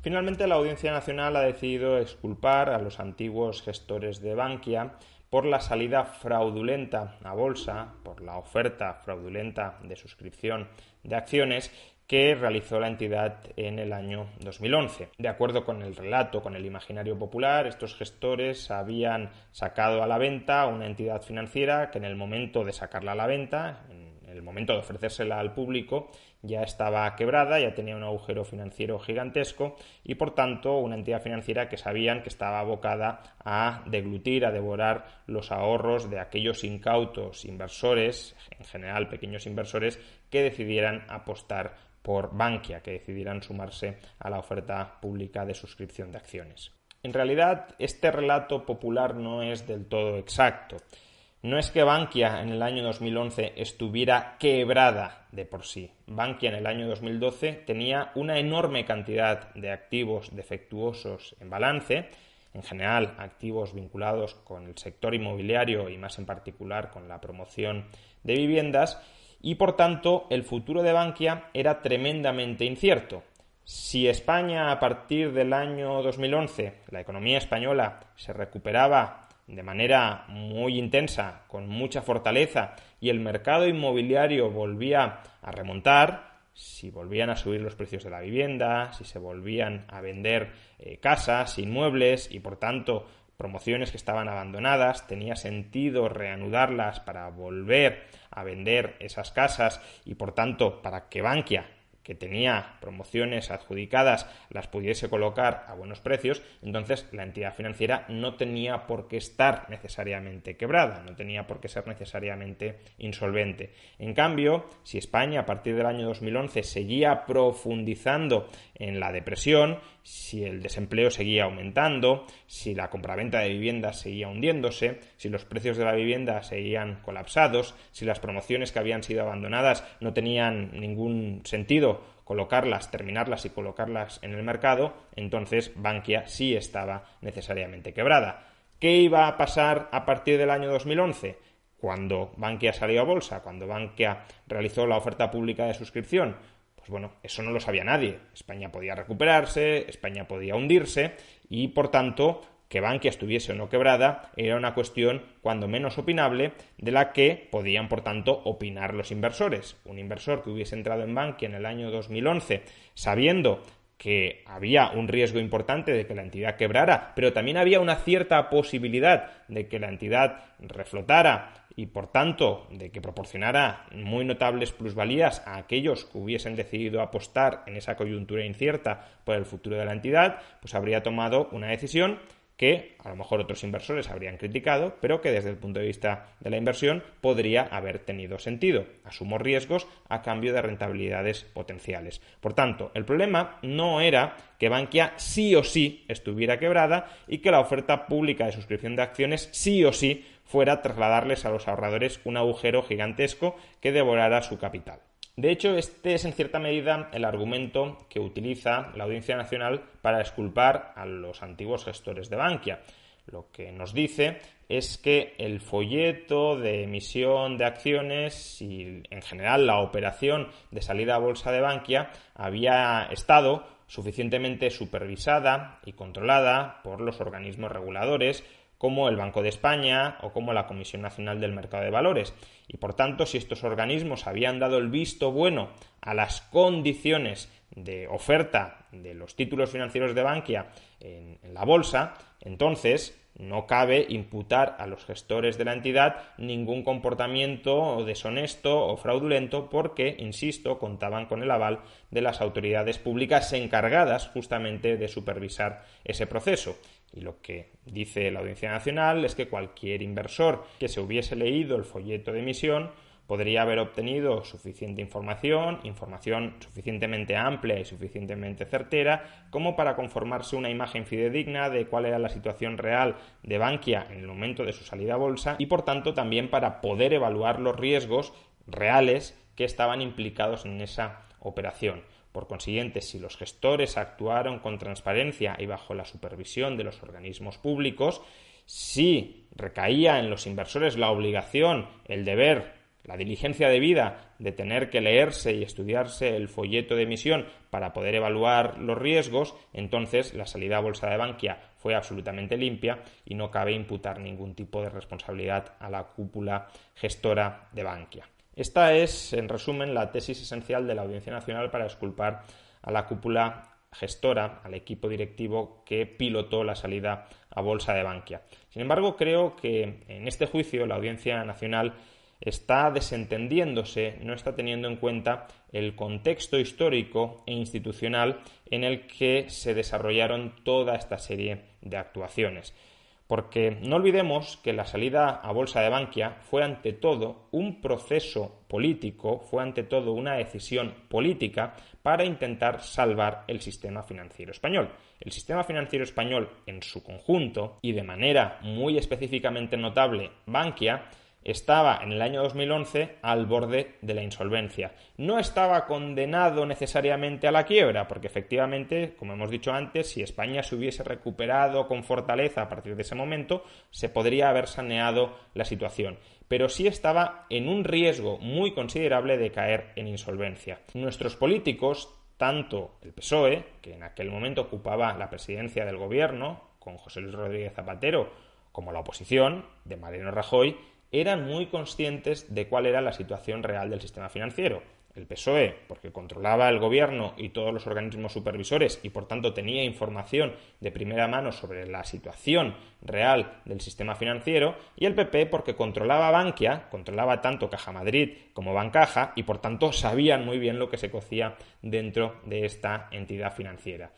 Finalmente, la Audiencia Nacional ha decidido exculpar a los antiguos gestores de Bankia por la salida fraudulenta a bolsa, por la oferta fraudulenta de suscripción de acciones que realizó la entidad en el año 2011. De acuerdo con el relato, con el imaginario popular, estos gestores habían sacado a la venta una entidad financiera que en el momento de sacarla a la venta, en el momento de ofrecérsela al público, ya estaba quebrada, ya tenía un agujero financiero gigantesco y por tanto una entidad financiera que sabían que estaba abocada a deglutir, a devorar los ahorros de aquellos incautos inversores, en general pequeños inversores, que decidieran apostar por Bankia, que decidieran sumarse a la oferta pública de suscripción de acciones. En realidad, este relato popular no es del todo exacto. No es que Bankia en el año 2011 estuviera quebrada de por sí. Bankia en el año 2012 tenía una enorme cantidad de activos defectuosos en balance, en general activos vinculados con el sector inmobiliario y más en particular con la promoción de viviendas, y por tanto el futuro de Bankia era tremendamente incierto. Si España a partir del año 2011, la economía española se recuperaba de manera muy intensa, con mucha fortaleza, y el mercado inmobiliario volvía a remontar, si volvían a subir los precios de la vivienda, si se volvían a vender casas, inmuebles y por tanto promociones que estaban abandonadas, tenía sentido reanudarlas para volver a vender esas casas y por tanto para que Bankia, que tenía promociones adjudicadas, las pudiese colocar a buenos precios, entonces la entidad financiera no tenía por qué estar necesariamente quebrada, no tenía por qué ser necesariamente insolvente. En cambio, si España a partir del año 2011 seguía profundizando en la depresión, si el desempleo seguía aumentando, si la compraventa de viviendas seguía hundiéndose, si los precios de la vivienda seguían colapsados, si las promociones que habían sido abandonadas no tenían ningún sentido colocarlas, terminarlas y colocarlas en el mercado, entonces Bankia sí estaba necesariamente quebrada. ¿Qué iba a pasar a partir del año 2011? Cuando Bankia salió a bolsa, cuando Bankia realizó la oferta pública de suscripción. Pues bueno, eso no lo sabía nadie. España podía recuperarse, España podía hundirse y, por tanto, que Bankia estuviese o no quebrada era una cuestión cuando menos opinable de la que podían, por tanto, opinar los inversores. Un inversor que hubiese entrado en Bankia en el año 2011 sabiendo que había un riesgo importante de que la entidad quebrara, pero también había una cierta posibilidad de que la entidad reflotara y, por tanto, de que proporcionara muy notables plusvalías a aquellos que hubiesen decidido apostar en esa coyuntura incierta por el futuro de la entidad, pues habría tomado una decisión que a lo mejor otros inversores habrían criticado, pero que desde el punto de vista de la inversión podría haber tenido sentido. Asumo riesgos a cambio de rentabilidades potenciales. Por tanto, el problema no era que Bankia sí o sí estuviera quebrada y que la oferta pública de suscripción de acciones sí o sí fuera a trasladarles a los ahorradores un agujero gigantesco que devorara su capital. De hecho, este es en cierta medida el argumento que utiliza la Audiencia Nacional para exculpar a los antiguos gestores de Bankia. Lo que nos dice es que el folleto de emisión de acciones y en general la operación de salida a bolsa de Bankia había estado suficientemente supervisada y controlada por los organismos reguladores como el Banco de España o como la Comisión Nacional del Mercado de Valores. Y por tanto, si estos organismos habían dado el visto bueno a las condiciones de oferta de los títulos financieros de Bankia en la bolsa, entonces no cabe imputar a los gestores de la entidad ningún comportamiento deshonesto o fraudulento porque, insisto, contaban con el aval de las autoridades públicas encargadas justamente de supervisar ese proceso. Y lo que dice la Audiencia Nacional es que cualquier inversor que se hubiese leído el folleto de emisión podría haber obtenido suficiente información suficientemente amplia y suficientemente certera como para conformarse una imagen fidedigna de cuál era la situación real de Bankia en el momento de su salida a bolsa y por tanto también para poder evaluar los riesgos reales que estaban implicados en esa operación. Por consiguiente, si los gestores actuaron con transparencia y bajo la supervisión de los organismos públicos, si recaía en los inversores la obligación, el deber la diligencia debida de tener que leerse y estudiarse el folleto de emisión para poder evaluar los riesgos, entonces la salida a bolsa de Bankia fue absolutamente limpia y no cabe imputar ningún tipo de responsabilidad a la cúpula gestora de Bankia. Esta es, en resumen, la tesis esencial de la Audiencia Nacional para exculpar a la cúpula gestora, al equipo directivo que pilotó la salida a bolsa de Bankia. Sin embargo, creo que en este juicio la Audiencia Nacional está desentendiéndose, no está teniendo en cuenta el contexto histórico e institucional en el que se desarrollaron toda esta serie de actuaciones. Porque no olvidemos que la salida a bolsa de Bankia fue ante todo un proceso político, fue ante todo una decisión política para intentar salvar el sistema financiero español. El sistema financiero español en su conjunto y de manera muy específicamente notable Bankia estaba en el año 2011 al borde de la insolvencia. No estaba condenado necesariamente a la quiebra, porque efectivamente, como hemos dicho antes, si España se hubiese recuperado con fortaleza a partir de ese momento, se podría haber saneado la situación. Pero sí estaba en un riesgo muy considerable de caer en insolvencia. Nuestros políticos, tanto el PSOE, que en aquel momento ocupaba la presidencia del gobierno, con José Luis Rodríguez Zapatero, como la oposición, de Mariano Rajoy, eran muy conscientes de cuál era la situación real del sistema financiero. El PSOE, porque controlaba el gobierno y todos los organismos supervisores y por tanto tenía información de primera mano sobre la situación real del sistema financiero, y el PP porque controlaba Bankia, controlaba tanto Caja Madrid como Bancaja y por tanto sabían muy bien lo que se cocía dentro de esta entidad financiera.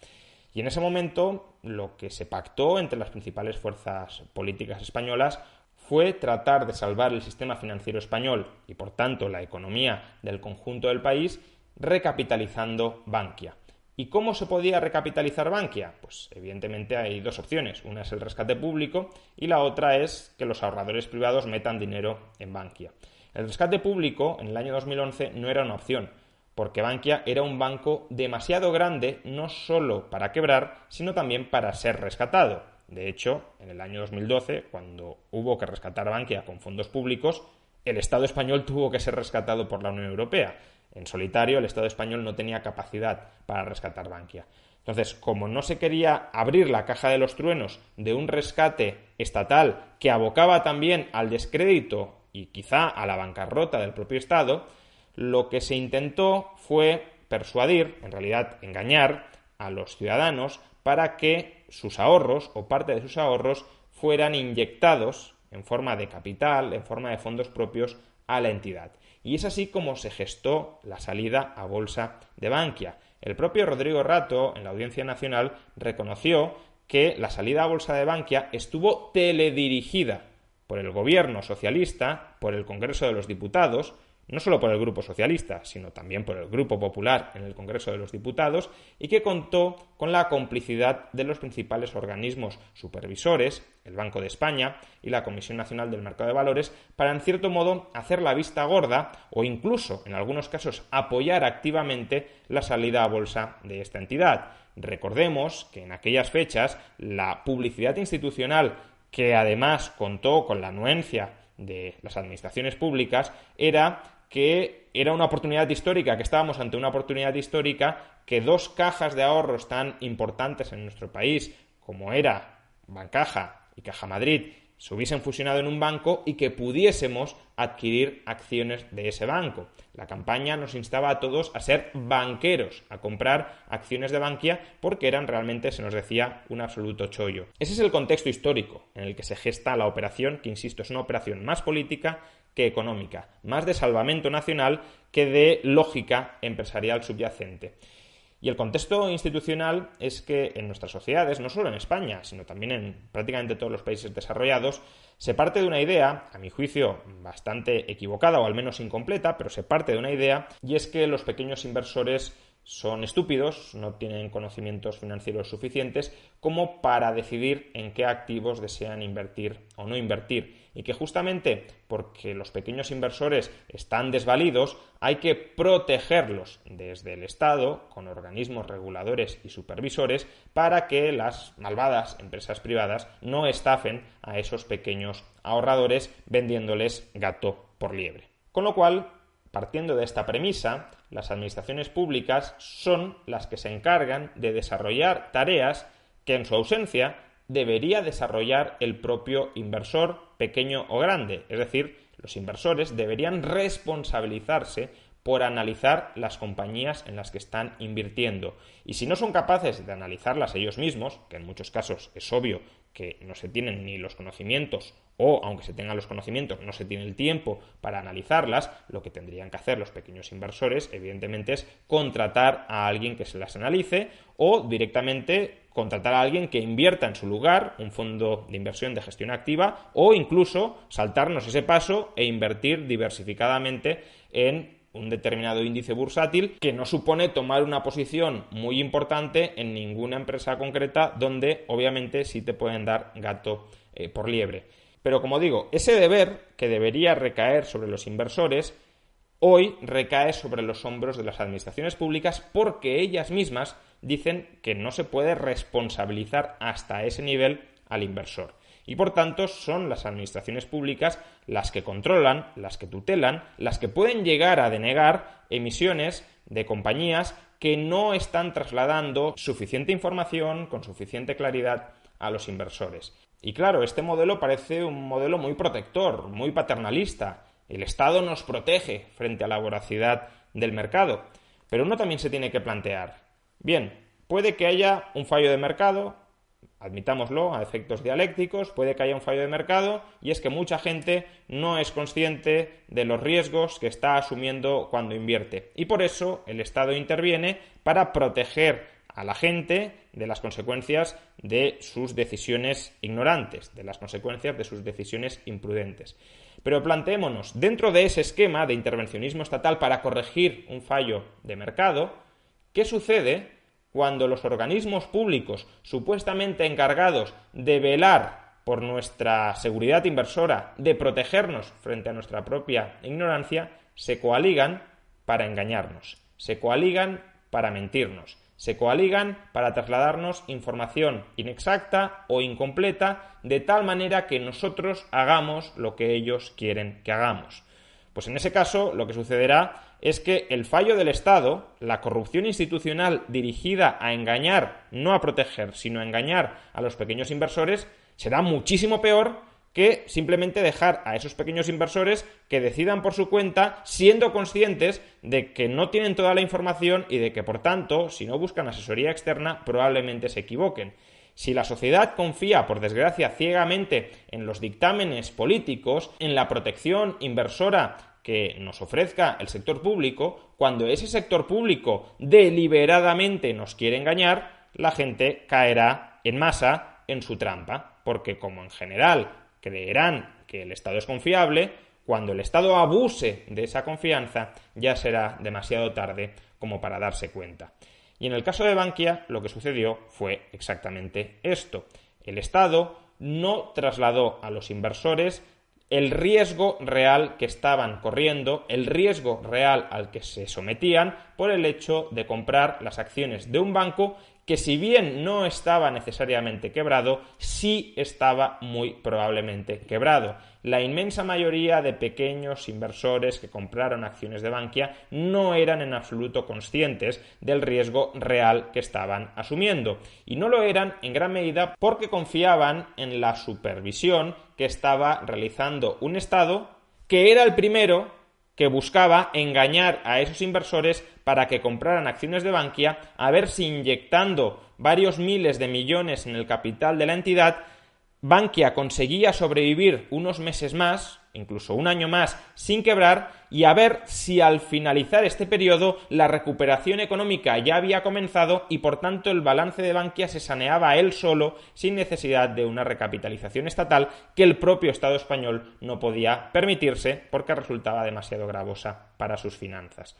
Y en ese momento lo que se pactó entre las principales fuerzas políticas españolas fue tratar de salvar el sistema financiero español y por tanto la economía del conjunto del país recapitalizando Bankia. ¿Y cómo se podía recapitalizar Bankia? Pues evidentemente hay dos opciones. Una es el rescate público y la otra es que los ahorradores privados metan dinero en Bankia. El rescate público en el año 2011 no era una opción, porque Bankia era un banco demasiado grande no solo para quebrar, sino también para ser rescatado. De hecho, en el año 2012, cuando hubo que rescatar a Bankia con fondos públicos, el Estado español tuvo que ser rescatado por la Unión Europea. En solitario, el Estado español no tenía capacidad para rescatar Bankia. Entonces, como no se quería abrir la caja de los truenos de un rescate estatal que abocaba también al descrédito y quizá a la bancarrota del propio Estado, lo que se intentó fue persuadir, en realidad engañar, a los ciudadanos para que sus ahorros o parte de sus ahorros fueran inyectados en forma de capital, en forma de fondos propios a la entidad. Y es así como se gestó la salida a bolsa de Bankia. El propio Rodrigo Rato, en la Audiencia Nacional, reconoció que la salida a bolsa de Bankia estuvo teledirigida por el gobierno socialista, por el Congreso de los Diputados, no solo por el Grupo Socialista, sino también por el Grupo Popular en el Congreso de los Diputados, y que contó con la complicidad de los principales organismos supervisores, el Banco de España y la Comisión Nacional del Mercado de Valores, para en cierto modo hacer la vista gorda o incluso, en algunos casos, apoyar activamente la salida a bolsa de esta entidad. Recordemos que en aquellas fechas la publicidad institucional, que además contó con la anuencia de las administraciones públicas, era que era una oportunidad histórica, que estábamos ante una oportunidad histórica, que dos cajas de ahorros tan importantes en nuestro país como era Bancaja y Caja Madrid se hubiesen fusionado en un banco y que pudiésemos adquirir acciones de ese banco. La campaña nos instaba a todos a ser banqueros, a comprar acciones de Bankia porque eran realmente, se nos decía, un absoluto chollo. Ese es el contexto histórico en el que se gesta la operación, que insisto, es una operación más política que económica, más de salvamento nacional que de lógica empresarial subyacente. Y el contexto institucional es que en nuestras sociedades, no solo en España, sino también en prácticamente todos los países desarrollados, se parte de una idea, a mi juicio bastante equivocada o al menos incompleta, pero se parte de una idea, y es que los pequeños inversores son estúpidos, no tienen conocimientos financieros suficientes como para decidir en qué activos desean invertir o no invertir, y que justamente porque los pequeños inversores están desvalidos hay que protegerlos desde el Estado con organismos reguladores y supervisores para que las malvadas empresas privadas no estafen a esos pequeños ahorradores vendiéndoles gato por liebre. Con lo cual, partiendo de esta premisa, las administraciones públicas son las que se encargan de desarrollar tareas que en su ausencia debería desarrollar el propio inversor, pequeño o grande. Es decir, los inversores deberían responsabilizarse por analizar las compañías en las que están invirtiendo. Y si no son capaces de analizarlas ellos mismos, que en muchos casos es obvio que no se tienen ni los conocimientos, o aunque se tengan los conocimientos, no se tiene el tiempo para analizarlas, lo que tendrían que hacer los pequeños inversores, evidentemente, es contratar a alguien que se las analice o directamente contratar a alguien que invierta en su lugar, un fondo de inversión de gestión activa, o incluso saltarnos ese paso e invertir diversificadamente en un determinado índice bursátil, que no supone tomar una posición muy importante en ninguna empresa concreta, donde obviamente sí te pueden dar gato por liebre. Pero como digo, ese deber que debería recaer sobre los inversores, hoy recae sobre los hombros de las administraciones públicas, porque ellas mismas dicen que no se puede responsabilizar hasta ese nivel al inversor. Y por tanto son las administraciones públicas las que controlan, las que tutelan, las que pueden llegar a denegar emisiones de compañías que no están trasladando suficiente información con suficiente claridad a los inversores. Y claro, este modelo parece un modelo muy protector, muy paternalista. El Estado nos protege frente a la voracidad del mercado. Pero uno también se tiene que plantear, bien, puede que haya un fallo de mercado, admitámoslo, a efectos dialécticos, puede que haya un fallo de mercado, y es que mucha gente no es consciente de los riesgos que está asumiendo cuando invierte. Y por eso el Estado interviene para proteger a la gente de las consecuencias de sus decisiones ignorantes, de las consecuencias de sus decisiones imprudentes. Pero planteémonos, dentro de ese esquema de intervencionismo estatal para corregir un fallo de mercado, ¿qué sucede cuando los organismos públicos supuestamente encargados de velar por nuestra seguridad inversora, de protegernos frente a nuestra propia ignorancia, se coaligan para engañarnos, se coaligan para mentirnos, se coaligan para trasladarnos información inexacta o incompleta, de tal manera que nosotros hagamos lo que ellos quieren que hagamos? Pues en ese caso lo que sucederá es que el fallo del Estado, la corrupción institucional dirigida a engañar, no a proteger, sino a engañar a los pequeños inversores, será muchísimo peor que simplemente dejar a esos pequeños inversores que decidan por su cuenta, siendo conscientes de que no tienen toda la información y de que, por tanto, si no buscan asesoría externa, probablemente se equivoquen. Si la sociedad confía, por desgracia, ciegamente en los dictámenes políticos, en la protección inversora que nos ofrezca el sector público, cuando ese sector público deliberadamente nos quiere engañar, la gente caerá en masa en su trampa, porque como en general creerán que el Estado es confiable, cuando el Estado abuse de esa confianza ya será demasiado tarde como para darse cuenta. Y en el caso de Bankia lo que sucedió fue exactamente esto. El Estado no trasladó a los inversores el riesgo real que estaban corriendo, el riesgo real al que se sometían por el hecho de comprar las acciones de un banco que, si bien no estaba necesariamente quebrado, sí estaba muy probablemente quebrado. La inmensa mayoría de pequeños inversores que compraron acciones de Bankia no eran en absoluto conscientes del riesgo real que estaban asumiendo. Y no lo eran en gran medida porque confiaban en la supervisión que estaba realizando un Estado que era el primero que buscaba engañar a esos inversores para que compraran acciones de Bankia, a ver si inyectando varios miles de millones en el capital de la entidad, Bankia conseguía sobrevivir unos meses más, incluso un año más, sin quebrar, y a ver si al finalizar este periodo la recuperación económica ya había comenzado y por tanto el balance de Bankia se saneaba él solo sin necesidad de una recapitalización estatal que el propio Estado español no podía permitirse porque resultaba demasiado gravosa para sus finanzas.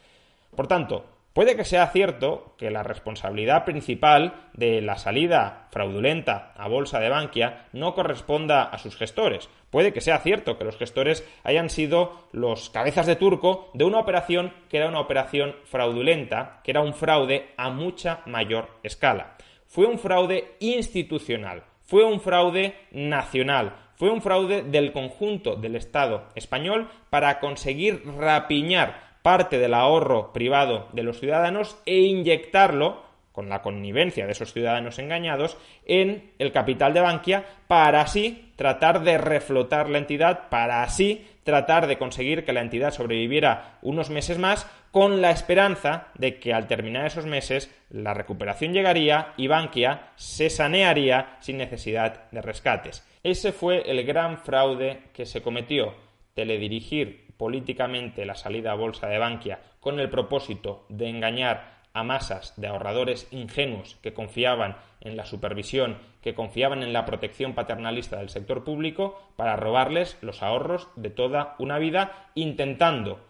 Por tanto, puede que sea cierto que la responsabilidad principal de la salida fraudulenta a bolsa de Bankia no corresponda a sus gestores. Puede que sea cierto que los gestores hayan sido los cabezas de turco de una operación que era una operación fraudulenta, que era un fraude a mucha mayor escala. Fue un fraude institucional, fue un fraude nacional, fue un fraude del conjunto del Estado español para conseguir rapiñar parte del ahorro privado de los ciudadanos e inyectarlo, con la connivencia de esos ciudadanos engañados, en el capital de Bankia para así tratar de reflotar la entidad, para así tratar de conseguir que la entidad sobreviviera unos meses más, con la esperanza de que al terminar esos meses la recuperación llegaría y Bankia se sanearía sin necesidad de rescates. Ese fue el gran fraude que se cometió: teledirigir políticamente la salida a bolsa de Bankia con el propósito de engañar a masas de ahorradores ingenuos que confiaban en la supervisión, que confiaban en la protección paternalista del sector público, para robarles los ahorros de toda una vida, intentando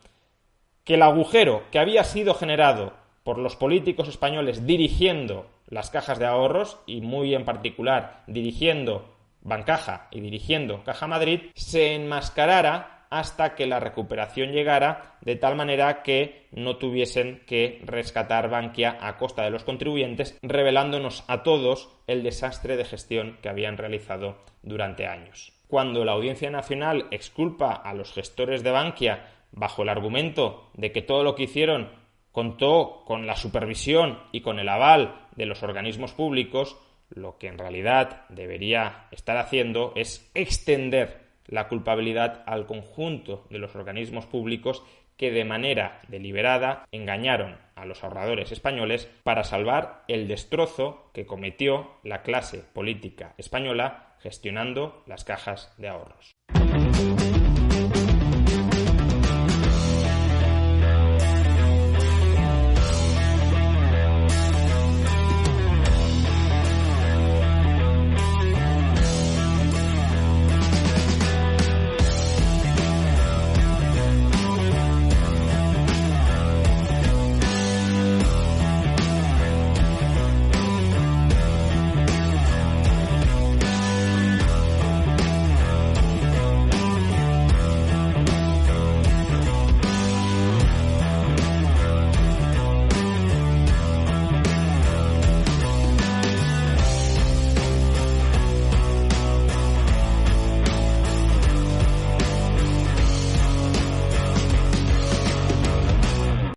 que el agujero que había sido generado por los políticos españoles dirigiendo las cajas de ahorros, y muy en particular dirigiendo Bancaja y dirigiendo Caja Madrid, se enmascarara hasta que la recuperación llegara, de tal manera que no tuviesen que rescatar Bankia a costa de los contribuyentes, revelándonos a todos el desastre de gestión que habían realizado durante años. Cuando la Audiencia Nacional exculpa a los gestores de Bankia bajo el argumento de que todo lo que hicieron contó con la supervisión y con el aval de los organismos públicos, lo que en realidad debería estar haciendo es extender la culpabilidad al conjunto de los organismos públicos que de manera deliberada engañaron a los ahorradores españoles para salvar el destrozo que cometió la clase política española gestionando las cajas de ahorros.